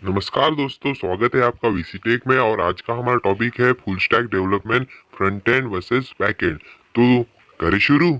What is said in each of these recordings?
नमस्कार दोस्तों, स्वागत है आपका वीसी टेक में। और आज का हमारा टॉपिक है full stack development, front end versus back and. तो करें शुरू।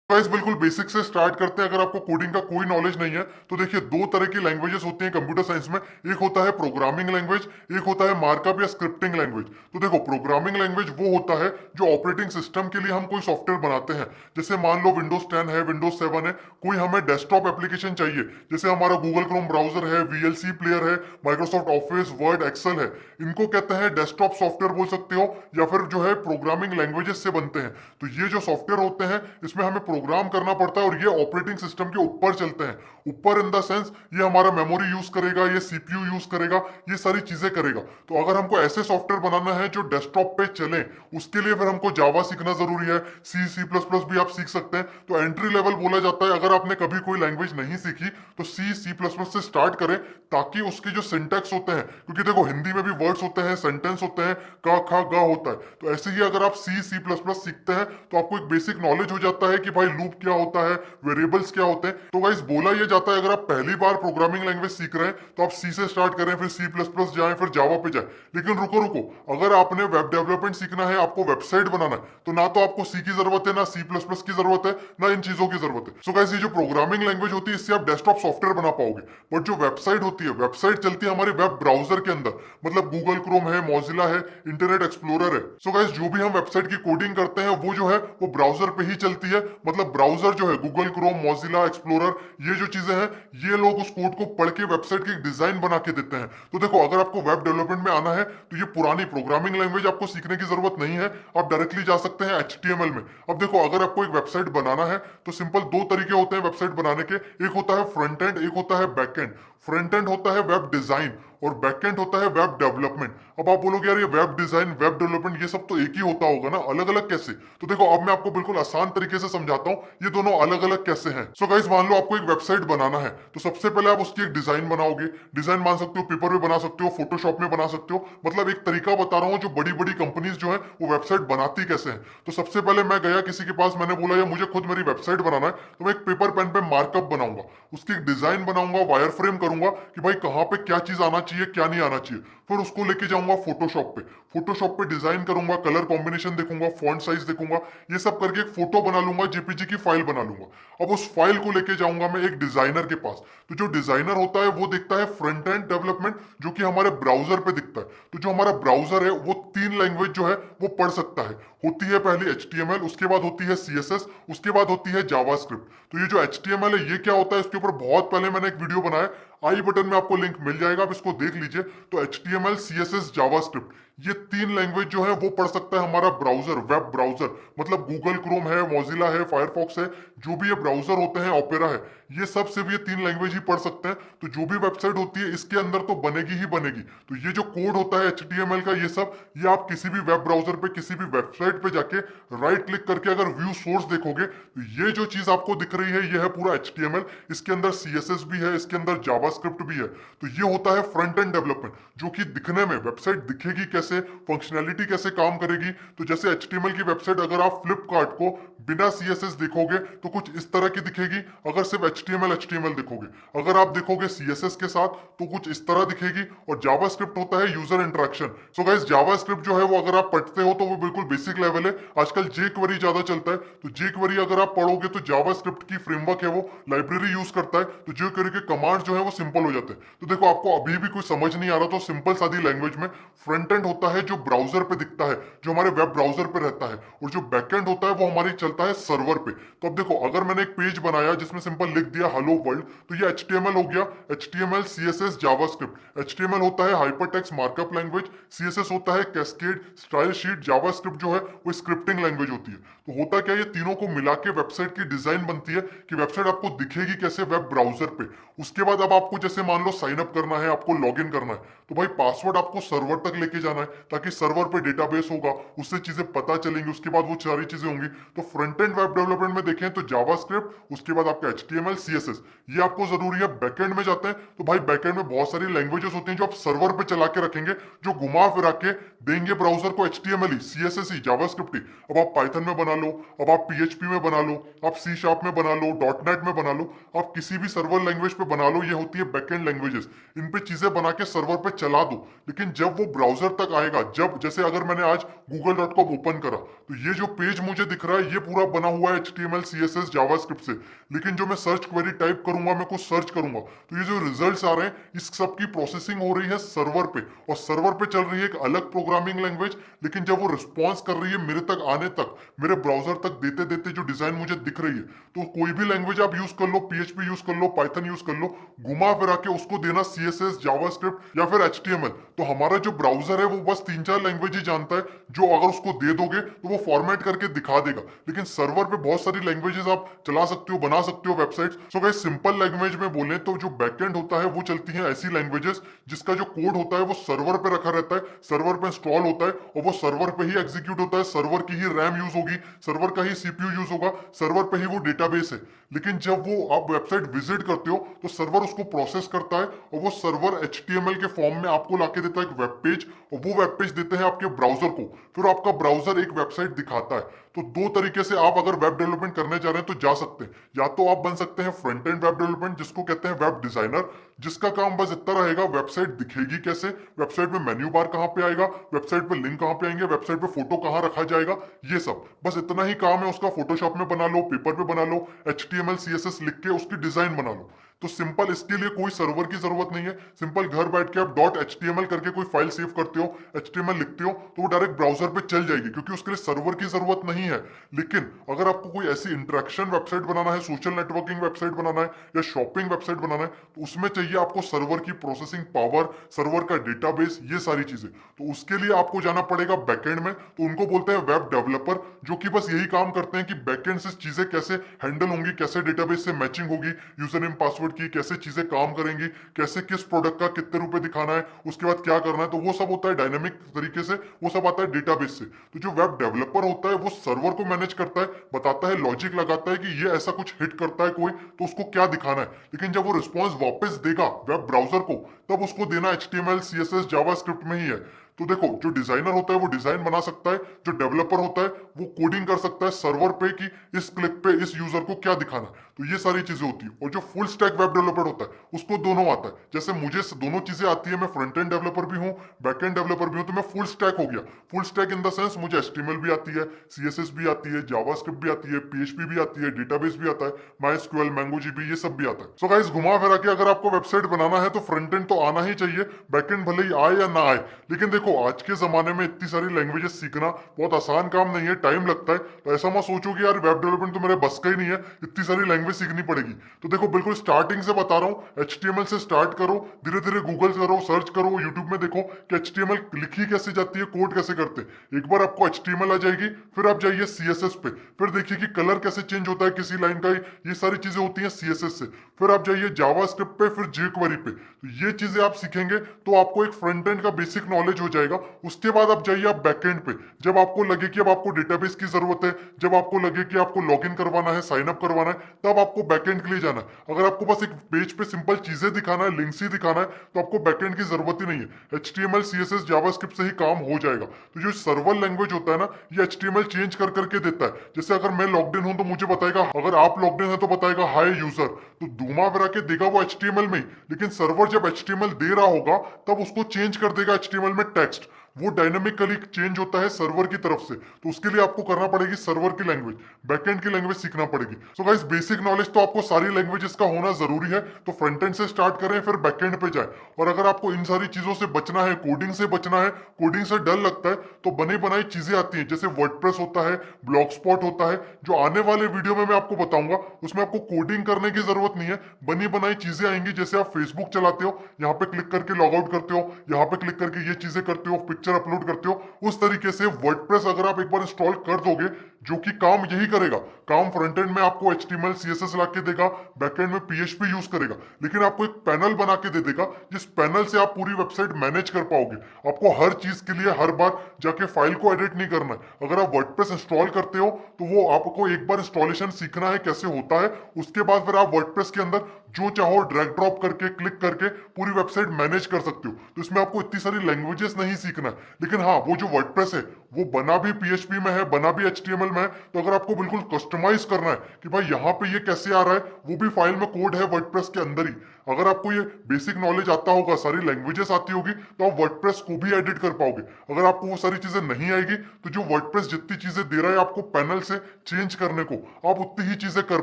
गाइस बिल्कुल बेसिक से स्टार्ट करते हैं। अगर आपको कोडिंग का कोई नॉलेज नहीं है तो देखिए, दो तरह की लैंग्वेजेस होती हैं कंप्यूटर साइंस में। एक होता है प्रोग्रामिंग लैंग्वेज, एक होता है मार्कअप या स्क्रिप्टिंग लैंग्वेज। तो देखो, प्रोग्रामिंग लैंग्वेज वो होता है जो ऑपरेटिंग सिस्टम के लिए हम कोई सॉफ्टवेयर बनाते हैं। जैसे मान लो विंडोज 10 है, विंडोज 7 है, कोई हमें डेस्कटॉप एप्लीकेशन चाहिए, जैसे हमारा गूगल क्रोम ब्राउजर है, वीएलसी प्लेयर है, माइक्रोसॉफ्ट ऑफिस, वर्ड, एक्सेल है। इनको कहते हैं डेस्कटॉप सॉफ्टवेयर बोल सकते हो, या फिर जो है प्रोग्रामिंग लैंग्वेजेस से बनते हैं। तो ये जो सॉफ्टवेयर होते हैं इसमें हमें प्रोग्राम करना पड़ता है और ये ऑपरेटिंग सिस्टम के ऊपर चलते हैं। ऊपर इन द सेंस ये हमारा मेमोरी यूज करेगा, ये सीपीयू यूज करेगा, ये सारी चीजें करेगा। तो अगर हमको ऐसे सॉफ्टवेयर बनाना है जो डेस्कटॉप पे चले, उसके लिए फिर हमको जावा सीखना जरूरी है। सी प्लस प्लस भी आप सीख सकते हैं। तो एंट्री लेवल बोला जाता है। अगर आपने कभी कोई लैंग्वेज नहीं सीखी तो सी प्लस प्लस से स्टार्ट करें, ताकि उसके जो सिंटैक्स होते हैं, क्योंकि देखो हिंदी में भी वर्ड्स होते हैं, सेंटेंस होते हैं, का खा गा होता है। तो ऐसे ही अगर आप सी प्लस प्लस सीखते हैं तो आपको एक बेसिक नॉलेज हो जाता है कि भाई लूप क्या होता है, वेरिएबल्स क्या होते हैं। तो गाइस बोला यह जाता है, अगर आप पहली बार प्रोग्रामिंग लैंग्वेज सीख रहे हैं तो आप सी से स्टार्ट करें, फिर सी प्लस प्लस जाए, फिर जावा पे जाए। लेकिन रुको रुको, अगर आपने वेब डेवलपमेंट सीखना है, आपको वेबसाइट बनाना है, तो ना तो आपको सी की जरूरत है, ना सी प्लस प्लस की जरूरत है, ना इन चीजों की जरूरत है। सो गाइस, ये जो प्रोग्रामिंग लैंग्वेज होती है इससे आप डेस्कटॉप सॉफ्टवेयर बना पाओगे। बट जो वेबसाइट होती है, वेबसाइट चलती है हमारे वेब ब्राउजर के अंदर। मतलब गूगल क्रोम है, मोजिला है, इंटरनेट एक्सप्लोरर है। सो गाइस, जो भी हम वेबसाइट की कोडिंग करते हैं वो जो है वो ब्राउजर पे ही चलती है। मतलब ब्राउजर जो है, गूगल क्रोम, मोजिला, एक्सप्लोरर, ये जो चीजें हैं, ये लोग उस कोड को पढ़ के वेबसाइट की डिजाइन बना के देते हैं। तो देखो, अगर आपको वेब डेवलपमेंट में आना है तो ये पुरानी प्रोग्रामिंग लैंग्वेज आपको सीखने की जरूरत नहीं है। आप डायरेक्टली जा सकते हैं HTML में। अब देखो, अगर आपको एक वेबसाइट बनाना है तो सिंपल दो तरीके होते हैं वेबसाइट बनाने के। एक होता है फ्रंट एंड, एक होता है बैक एंड। फ्रंट एंड होता है वेब डिजाइन और बैक एंड होता है वेब डेवलपमेंट। अब आप बोलोगे यार, ये वेब डिजाइन, वेब डेवलपमेंट, ये सब तो एक ही होता होगा ना, अलग अलग कैसे? तो देखो, अब मैं आपको बिल्कुल आसान तरीके से समझाता हूँ ये दोनों अलग अलग कैसे हैं। सो गाइस, मान लो आपको एक वेबसाइट बनाना है, तो सबसे पहले आप उसकी एक डिजाइन बनाओगे। डिजाइन मान सकते हो पेपर में बना सकते हो, फोटोशॉप में बना सकते हो। मतलब एक तरीका बता रहा हूँ जो बड़ी बड़ी कंपनीज जो है वो वेबसाइट बनाती कैसे है। तो सबसे पहले मैं गया किसी के पास, मैंने बोला यार मुझे खुद मेरी वेबसाइट बनाना है, तो मैं एक पेपर पेन पे मार्कअप बनाऊंगा, उसकी एक डिजाइन बनाऊंगा, वायर फ्रेम करूंगा कि भाई कहाँ पे क्या चीज आना चाहिए, क्या नहीं आना चाहिए। फिर उसको लेके जाऊंगा फोटोशॉप पे। फोटोशॉप पे डिजाइन करूंगा, कलर कॉम्बिनेशन देखूंगा, फॉन्ट साइज देखूंगा, ये सब करके एक फोटो बना लूंगा, जेपीजी की फाइल बना लूंगा। अब उस फाइल को लेके जाऊंगा मैं एक डिजाइनर के पास। तो जो डिजाइनर होता है वो देखता है फ्रंट एंड डेवलपमेंट, जो कि हमारे ब्राउजर पे दिखता है। तो जो हमारा ब्राउजर है वो तीन लैंग्वेज जो है वो पढ़ सकता है। होती है पहले HTML, उसके बाद होती है CSS, उसके बाद होती है जावास्क्रिप्ट। तो ये जो HTML है ये क्या होता है, इसके ऊपर बहुत पहले मैंने एक वीडियो बनाया, आई बटन में आपको लिंक मिल जाएगा, आप इसको देख लीजिए। तो HTML, CSS, जावास्क्रिप्ट, ये तीन लैंग्वेज जो है वो पढ़ सकता है हमारा ब्राउजर, वेब ब्राउजर। मतलब गूगल क्रोम है, मोजिला है, फायरफॉक्स है, जो भी ये ब्राउजर होते हैं, ओपेरा है, ये सब सिर्फ ये तीन लैंग्वेज ही पढ़ सकते हैं। तो जो भी वेबसाइट होती है इसके अंदर तो बनेगी ही बनेगी। तो ये जो कोड होता है HTML का, ये सब, ये आप किसी भी वेब ब्राउजर पे, किसी भी वेबसाइट पे जाके राइट क्लिक करके अगर व्यू सोर्स देखोगे, तो ये जो चीज आपको दिख रही है ये है पूरा HTML। इसके अंदर CSS भी है, इसके अंदर जावास्क्रिप्ट भी है। तो ये होता है फ्रंट एंड डेवलपमेंट, जो कि दिखने में वेबसाइट दिखेगी कैसे, फंक्शनैलिटी कैसे काम करेगी। तो जैसे HTML की वेबसाइट अगर आप फ्लिपकार्ट को बिना CSS देखोगे तो कुछ इस तरह की दिखेगी। अगर सिर्फ HTML देखोगे, अगर आप देखोगे CSS के साथ तो कुछ इस तरह दिखेगी। और जावास्क्रिप्ट होता है user interaction. So guys, JavaScript जो है वो अगर आप पढ़ते हो तो वो बिल्कुल बेसिक लेवल है। आजकल jQuery ज्यादा चलता है, तो jQuery अगर आप पढ़ोगे तो जावास्क्रिप्ट की फ्रेमवर्क है वो लाइब्रेरी यूज करता है। तो jQuery के कमांड जो है वो सिंपल हो जाते हैं। तो देखो, आपको अभी भी कोई समझ नहीं आ रहा तो सिंपल सादी लैंग्वेज में, फ्रंट एंड होता है जो ब्राउजर पे दिखता है, जो हमारे वेब ब्राउजर पे रहता है, और जो बैक एंड होता है वो हमारी चलता है सर्वर पे। तो अब देखो, अगर मैंने एक पेज बनाया जिसमें सिंपल लिख दिया हेलो वर्ल्ड, तो ये HTML हो गया। HTML, CSS, JavaScript. HTML होता है हाइपरटेक्स्ट मार्कअप लैंग्वेज, CSS होता है कैस्केड स्टाइल शीट, जावास्क्रिप्ट जो है वो स्क्रिप्टिंग लैंग्वेज होती है। तो होता क्या, ये तीनों को मिला के वेबसाइट की डिजाइन बनती है कि वेबसाइट आपको दिखेगी कैसे, वेब ब्राउजर पे। उसके बाद अब आपको जैसे मान लो साइन अप करना है, आपको लॉग इन करना है, तो भाई पासवर्ड आपको सर्वर तक लेके जाना है, ताकि सर्वर पे डेटाबेस होगा, उससे चीजें पता चलेंगी, उसके बाद वो सारी चीजें होंगी। तो फ्रंट एंड वेब डेवलपमेंट में देखें तो जावास्क्रिप्ट, उसके बाद आपका HTML CSS, ये आपको जरूरी है। बैकएंड में जाते हैं तो भाई बैकएंड में बहुत सारी लैंग्वेजेस होती हैं जो आप सर्वर पे चला के रखेंगे, जो घुमा फिरा के देंगे ब्राउजर को HTML ही, CSS ही, जावास्क्रिप्ट ही। अब आप पाइथन में बना लो, अब आप PHP में बना लो, आप C# में बना लो, .NET में बना लो, आप किसी भी सर्वर लैंग्वेज पे बना लो, ये होती है बैकएंड लैंग्वेजेस। इन पे चीजें बना के सर्वर पे चला दो, लेकिन जब वो ब्राउजर तक आएगा, जब जैसे अगर मैंने आज google.com ओपन करा तो ये जो पेज मुझे दिख रहा है ये पूरा बना हुआ है HTML CSS जावास्क्रिप्ट से, लेकिन जो मैं सर्च क्वेरी टाइप करूंगा, मैं कुछ सर्च करूंगा तो ये जो रिजल्ट्स आ रहे हैं इस सब की प्रोसेसिंग हो रही है सर्वर पे, और सर्वर पे चल रही है एक अलग प्रोग्रामिंग लैंग्वेज। लेकिन जब वो रिस्पॉन्स कर रही है मेरे तक आने तक, मेरे ब्राउजर तक देते देते जो डिजाइन मुझे दिख रही है, तो कोई भी लैंग्वेज आप यूज कर लो, PHP यूज कर लो, पाइथन यूज कर लो, घुमा फिरा के उसको देना CSS जावास्क्रिप्ट या फिर HTML। तो हमारा जो ब्राउजर है वो बस 3-4 लैंग्वेज ही जानता है, जो अगर उसको दे दोगे तो वो फॉर्मेट करके दिखा देगा। लेकिन सर्वर पे बहुत सारी लैंग्वेजेस आप चला सकते हो, बना सकते हो website. So guys simple language में बोले तो जो बैकएंड होता है वो चलती है ऐसी लैंग्वेजेस जिसका जो कोड होता है वो सर्वर पे रखा रहता है, सर्वर पे इंस्टॉल होता है और वो सर्वर पे ही एग्जीक्यूट होता है, सर्वर की ही रैम यूज होगी, सर्वर का ही CPU यूज होगा, सर्वर पे ही वो डेटाबेस है। लेकिन जब वो आप वेबसाइट विजिट करते हो तो सर्वर उसको प्रोसेस करता है और वो सर्वर HTML के फॉर्म में आपको लाके देता है एक वेब पेज, और वो वेब पेज देते हैं आपके ब्राउजर को, फिर आपका ब्राउजर एक वेबसाइट दिखाता है। तो दो तरीके से आप अगर वेब डेवलपमेंट करने जा रहे हैं तो जा सकते हैं। या तो आप बन सकते हैं फ्रंट एंड वेब डेवलपमेंट, जिसको कहते हैं वेब डिजाइनर, जिसका काम बस इतना रहेगा वेबसाइट दिखेगी कैसे, वेबसाइट में मेन्यू बार कहाँ पे आएगा, वेबसाइट पे लिंक कहाँ पे आएंगे, वेबसाइट पे फोटो कहाँ रखा जाएगा, ये सब बस इतना ही काम है उसका। फोटोशॉप में बना लो, पेपर पे बना लो, HTML CSS लिख के उसकी डिजाइन बना लो। तो सिंपल, इसके लिए कोई सर्वर की जरूरत नहीं है। सिंपल घर बैठ के आप .html करके कोई फाइल सेव करते हो, HTML लिखते हो, तो वो डायरेक्ट ब्राउजर पे चल जाएगी, क्योंकि उसके लिए सर्वर की जरूरत नहीं है। लेकिन अगर आपको कोई ऐसी इंटरेक्शन वेबसाइट बनाना है, सोशल नेटवर्किंग वेबसाइट बनाना है या शॉपिंग वेबसाइट बनाना है, तो उसमें चाहिए आपको सर्वर की प्रोसेसिंग पावर, सर्वर का डेटाबेस, ये सारी चीजें। तो उसके लिए आपको जाना पड़ेगा बैकएंड में, तो उनको बोलते हैं वेब डेवलपर, जो कि बस यही काम करते हैं कि बैकएंड से चीजें कैसे हैंडल होंगी, कैसे डेटाबेस से मैचिंग होगी, यूजर नेम पासवर्ड की कैसे चीजें काम करेंगी, कैसे किस प्रोडक्ट का कितने रुपए दिखाना है, उसके बाद क्या करना है, तो वो सब होता है डायनेमिक तरीके से, वो सब आता है डेटाबेस से। तो जो वेब डेवलपर होता है वो सर्वर को मैनेज करता है, बताता है, लॉजिक लगाता है कि ये ऐसा कुछ हिट करता है कोई, तो उसको क्या दिखाना है। लेकिन जब वो रिस्पॉन्स वापस देगा वेब ब्राउजर को, तब उसको देना HTML CSS जावास्क्रिप्ट में ही है। तो देखो, जो डिजाइनर होता है वो डिजाइन बना सकता है, जो डेवलपर होता है वो कोडिंग कर सकता है सर्वर पे कि इस क्लिक पे इस यूजर को क्या दिखाना है। तो ये सारी चीजें होती है। और जो फुल स्टैक वेब डेवलपर होता है उसको दोनों आता है। जैसे मुझे दोनों चीजें आती है, मैं फ्रंट एंड डेवलपर भी हूँ, बैक एंड डेवलपर भी हूँ, तो मैं फुल स्टैक हो गया। Full stack in the sense मुझे HTML भी आती है, CSS भी आती है, जावास्क्रिप्ट भी आती है, PHP भी आती है, डेटाबेस भी आता है, MySQL, MongoDB, ये सब भी आता है। सो गाइस, घुमा फिरा के अगर आपको वेबसाइट बनाना है तो फ्रंट एंड तो आना ही चाहिए, बैक एंड भले ही आए या ना आए। लेकिन देखो, आज के जमाने में इतनी सारी लैंग्वेजेस सीखना बहुत आसान काम नहीं है, टाइम लगता है। तो ऐसा मत सोचो कि यार वेब डेवलपमेंट तो मेरे बस का ही नहीं है, इतनी सारी लैंग्वेज सीखनी पड़ेगी। तो देखो, बिल्कुल स्टार्टिंग से बता रहा हूँ, HTML से स्टार्ट करो, धीरे धीरे गूगल करो, सर्च करो, यूट्यूब में देखो कि HTML लिखी कैसे जाती है, कोड कैसे करते हैं। एक बार आपको HTML आ जाएगी, फिर आप जाइए CSS पे, फिर देखिए कि कलर कैसे चेंज होता है किसी लाइन का, ये सारी चीजें होती हैं CSS से। फिर आप जाइए जावास्क्रिप्ट पे, फिर jQuery पे। तो ये चीजें आप सीखेंगे तो आपको एक फ्रंट एंड का बेसिक नॉलेज हो जाएगा। उसके बाद आप जाइए आप बैकएंड पे, जब आपको लगे कि अब आपको डेटाबेस की जरूरत है, जब आपको लगे कि आपको लॉगिन करवाना है, साइन अप करवाना है, तब आपको बैकएंड के लिए जाना है। अगर आपको बस एक पेज पे सिंपल चीजें दिखाना है, लिंक्स ही दिखाना है, तो आपको बैकएंड की जरूरत ही नहीं है। HTML CSS जावास्क्रिप्ट से ही काम हो जाएगा। तो जो सर्वर लैंग्वेज होता है ना, ये HTML चेंज कर करके देता है। जैसे अगर मैं लॉग्ड इन हूं तो मुझे बताएगा, अगर आप लॉग्ड इन है तो बताएगा हाय यूजर, तो धुमा फिरा के देगा वो HTML में ही। लेकिन सर्वर जब HTML दे रहा होगा तब उसको चेंज कर देगा HTML में टेक्स्ट। वो डायनामिकली चेंज होता है सर्वर की तरफ से। तो उसके लिए आपको करना पड़ेगी सर्वर की लैंग्वेज, बैकएंड की लैंग्वेज सीखना पड़ेगी। सो गाइस, बेसिक नॉलेज तो आपको सारी लैंग्वेजेस का होना जरूरी है। तो फ्रंट एंड से स्टार्ट करें, फिर बैकएंड पे जाए। और अगर आपको इन सारी चीजों से बचना है, कोडिंग से बचना है, कोडिंग से डर लगता है, तो बनी बनाई चीजें आती हैं, जैसे वर्डप्रेस होता है, ब्लॉगस्पॉट होता है, जो आने वाले वीडियो में मैं आपको बताऊंगा। उसमें आपको कोडिंग करने की जरूरत नहीं है, बनी बनाई चीजें आएंगी। जैसे आप फेसबुक चलाते हो, यहाँ पे क्लिक करके लॉग आउट करते हो, यहाँ पे क्लिक करके ये चीजें करते हो, पिक्चर अपलोड करते हो, उस तरीके से वर्डप्रेस अगर आप एक बार इंस्टॉल कर दोगे, जो कि काम यही करेगा। काम फ्रंट एंड में आपको HTML CSS ला के देगा, बैकएंड में PHP यूज करेगा, लेकिन आपको एक पैनल बना के दे देगा जिस पैनल से आप पूरी वेबसाइट मैनेज कर पाओगे। आपको हर चीज के लिए हर बार जाके फाइल को एडिट नहीं करना है। अगर आप वर्डप्रेस इंस्टॉल करते हो तो वो आपको एक बार इंस्टॉलेशन सीखना है कैसे होता है, उसके बाद फिर आप वर्डप्रेस के अंदर जो चाहो ड्रैग ड्रॉप करके क्लिक करके पूरी वेबसाइट मैनेज कर सकते हो। तो इसमें आपको इतनी सारी लैंग्वेजेस नहीं सीखना है, लेकिन हाँ वो जो वर्डप्रेस है वो बना भी PHP में है, बना भी HTML में है। तो अगर आपको बिल्कुल कस्टमाइज करना है कि भाई यहाँ पे ये कैसे आ रहा है, वो भी फाइल में कोड है वर्डप्रेस के अंदर ही। अगर आपको ये बेसिक नॉलेज आता होगा, सारी लैंग्वेजेस आती होगी, तो आप वर्डप्रेस को भी एडिट कर पाओगे। अगर आपको वो सारी चीजें नहीं आएगी तो जो वर्डप्रेस जितनी चीजें दे रहा है आपको पैनल से चेंज करने को, आप उतनी ही चीजें कर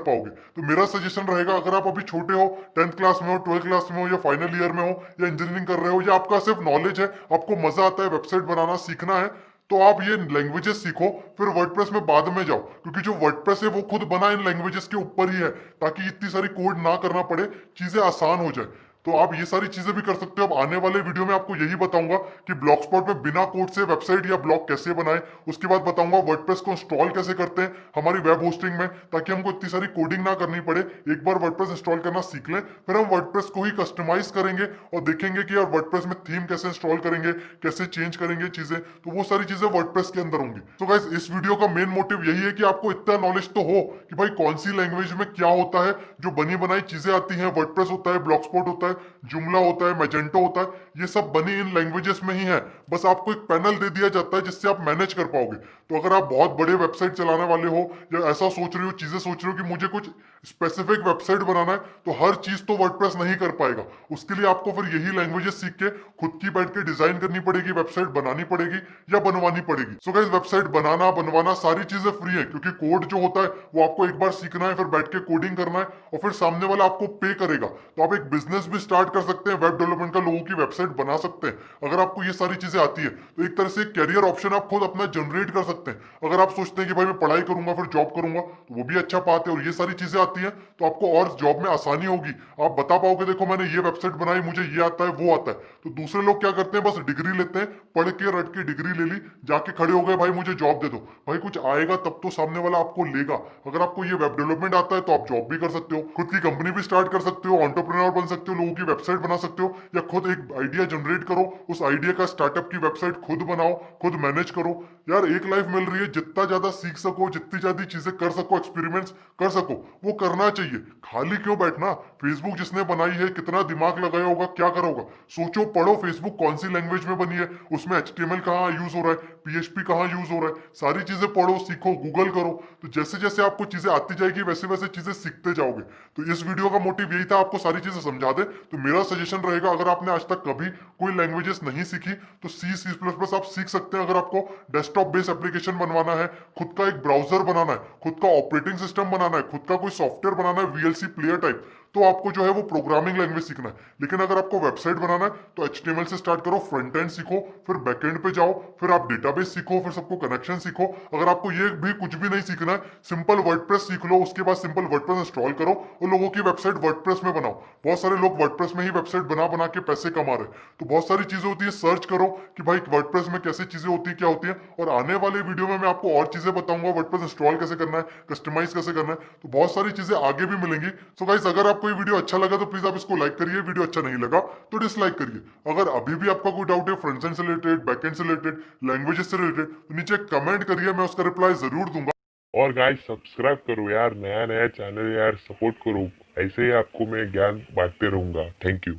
पाओगे। तो मेरा सजेशन रहेगा, अगर आप अभी छोटे हो, 10th क्लास में हो, 12th क्लास में हो, या फाइनल ईयर में हो, या इंजीनियरिंग कर रहे हो, या आपका सिर्फ नॉलेज है, आपको मजा आता है वेबसाइट बनाना सीखना है, तो आप ये लैंग्वेजेस सीखो, फिर वर्डप्रेस में बाद में जाओ। क्योंकि जो वर्डप्रेस है वो खुद बना इन लैंग्वेजेस के ऊपर ही है, ताकि इतनी सारी कोड ना करना पड़े, चीजें आसान हो जाए। तो आप ये सारी चीजें भी कर सकते हो। अब आने वाले वीडियो में आपको यही बताऊंगा कि ब्लॉगस्पॉट में बिना कोड से वेबसाइट या ब्लॉग कैसे बनाएं। उसके बाद बताऊंगा वर्डप्रेस को इंस्टॉल कैसे करते हैं हमारी वेब होस्टिंग में, ताकि हमको इतनी सारी कोडिंग ना करनी पड़े। एक बार वर्डप्रेस इंस्टॉल करना सीख लें, फिर हम वर्डप्रेस को ही कस्टमाइज करेंगे और देखेंगे कि यार वर्डप्रेस में थीम कैसे इंस्टॉल करेंगे, कैसे चेंज करेंगे चीजें। तो वो सारी चीजें वर्डप्रेस के अंदर होंगी। तो गाइस इस वीडियो का मेन मोटिव यही है कि आपको इतना नॉलेज तो हो कि भाई कौन सी लैंग्वेज में क्या होता है। जो बनी बनाई चीजें आती हैं, वर्डप्रेस होता है, ब्लॉगस्पॉट होता है, जुमला होता है, मैजेंटो होता है, ये सब बनी इन लैंग्वेजेस में ही है। बस आपको एक पैनल दे दिया जाता है जिससे आप मैनेज कर पाओगे। तो अगर आप बहुत बड़े वेबसाइट चलाने वाले हो, या ऐसा सोच रहे हो, चीजें सोच रहे हो कि मुझे कुछ स्पेसिफिक वेबसाइट बनाना है, तो हर चीज तो वर्डप्रेस नहीं कर पाएगा। उसके लिए आपको फिर यही लैंग्वेजेस सीख के खुद की बैठ के डिजाइन करनी पड़ेगी, वेबसाइट बनानी पड़ेगी या बनवानी पड़ेगी। सो गाइस वेबसाइट बनाना बनवाना सारी चीजें फ्री है, क्योंकि कोड जो होता है वो आपको एक बार सीखना है, फिर बैठ के कोडिंग करना है और फिर सामने वाला आपको पे करेगा। तो आप एक बिजनेस भी स्टार्ट कर सकते हैं, वेब डेवलपमेंट का, लोगों की वेबसाइट बना सकते हैं। अगर आपको ये सारी चीजें आती है तो एक तरह से कैरियर ऑप्शन आप खुद अपना जनरेट कर सकते हैं। अगर आप सोचते हैं कि भाई मैं पढ़ाई करूंगा फिर जॉब करूंगा, तो वो भी अच्छा बात है। और ये सारी चीजें आती हैं तो आपको और जॉब में आसानी होगी। आप बता पाओगे देखो मैंने ये वेबसाइट बनाई, मुझे ये आता है वो आता है। तो दूसरे लोग क्या करते हैं, बस डिग्री लेते हैं, पढ़ के रट के डिग्री ले ली, जाके खड़े हो गए भाई मुझे जॉब दे दो। भाई कुछ आएगा तब तो सामने वाला आपको लेगा। अगर आपको ये वेब डेवलपमेंट आता है तो आप जॉब भी कर सकते हो, खुद की कंपनी भी स्टार्ट कर सकते हो, एंटरप्रेन्योर बन सकते हो, लोगों की वेबसाइट बना सकते हो, या खुद एक आइडिया जनरेट करो, उस आइडिया का स्टार्टअप की वेबसाइट खुद बनाओ, खुद मैनेज करो। यार एक लाइफ मिल रही है, जितना ज्यादा सीख सको, जितनी ज्यादा चीजें कर सको, एक्सपेरिमेंट्स कर सको, वो करना चाहिए। खाली क्यों बैठना। फेसबुक जिसने बनाई है कितना दिमाग लगाया होगा, क्या करा होगा। सोचो, पढ़ो फेसबुक कौन सी लैंग्वेज में बनी है, उसमें HTML कहाँ यूज हो रहा है, PHP कहाँ यूज हो रहा है, सारी चीजें पढ़ो, सीखो, गूगल करो। तो जैसे जैसे आपको चीजें आती जाएगी वैसे वैसे चीजें सीखते जाओगे। तो इस वीडियो का मोटिव यही था, आपको सारी चीजें समझा दे। तो मेरा सजेशन रहेगा, अगर आपने आज तक कभी कोई लैंग्वेजेस नहीं सीखी तो C++ आप सीख सकते हैं। अगर आपको डेस्कटॉप बेस्ड एप्लीकेशन बनवाना है, खुद का एक ब्राउजर बनाना है, खुद का ऑपरेटिंग सिस्टम बनाना है, खुद का कोई सॉफ्टवेयर बनाना है, VLC प्लेयर टाइप, तो आपको जो है वो प्रोग्रामिंग लैंग्वेज सीखना है। लेकिन अगर आपको वेबसाइट बनाना है तो HTML से स्टार्ट करो, फ्रंट एंड सीखो, फिर बैकएंड पे जाओ, फिर आप डेटाबेस सीखो, फिर सबको कनेक्शन सीखो। अगर आपको ये भी कुछ भी नहीं सीखना है, सिंपल वर्डप्रेस सीख लो, उसके बाद सिंपल वर्डप्रेस इंस्टॉल करो और लोगों की वेबसाइट वर्डप्रेस में बनाओ। बहुत सारे लोग वर्डप्रेस में ही वेबसाइट बना बना के पैसे कमा रहे हैं। तो बहुत सारी चीजें होती है, सर्च करो कि भाई वर्डप्रेस में कैसी चीजें होती है, क्या होती है। और आने वाले वीडियो में मैं आपको और चीजें बताऊंगा, वर्डप्रेस इंस्टॉल कैसे करना है, कस्टमाइज कैसे करना है। तो बहुत सारी चीजें आगे भी मिलेंगी। सो गाइस अगर आपको ये वीडियो अच्छा लगा तो प्लीज आप इसको लाइक करिए, वीडियो अच्छा नहीं लगा तो डिसलाइक करिए। अगर अभी भी आपका कोई डाउट है फ्रंट एंड से रिलेटेड, बैक एंड से रिलेटेड, लैंग्वेजेस से रिलेटेड, तो नीचे कमेंट करिए, मैं उसका रिप्लाई जरूर दूंगा। और गाइस सब्सक्राइब करो यार, नया नया चैनल यार, सपोर्ट करो। ऐसे ही आपको मैं ज्ञान बांटते रहूंगा। Thank you.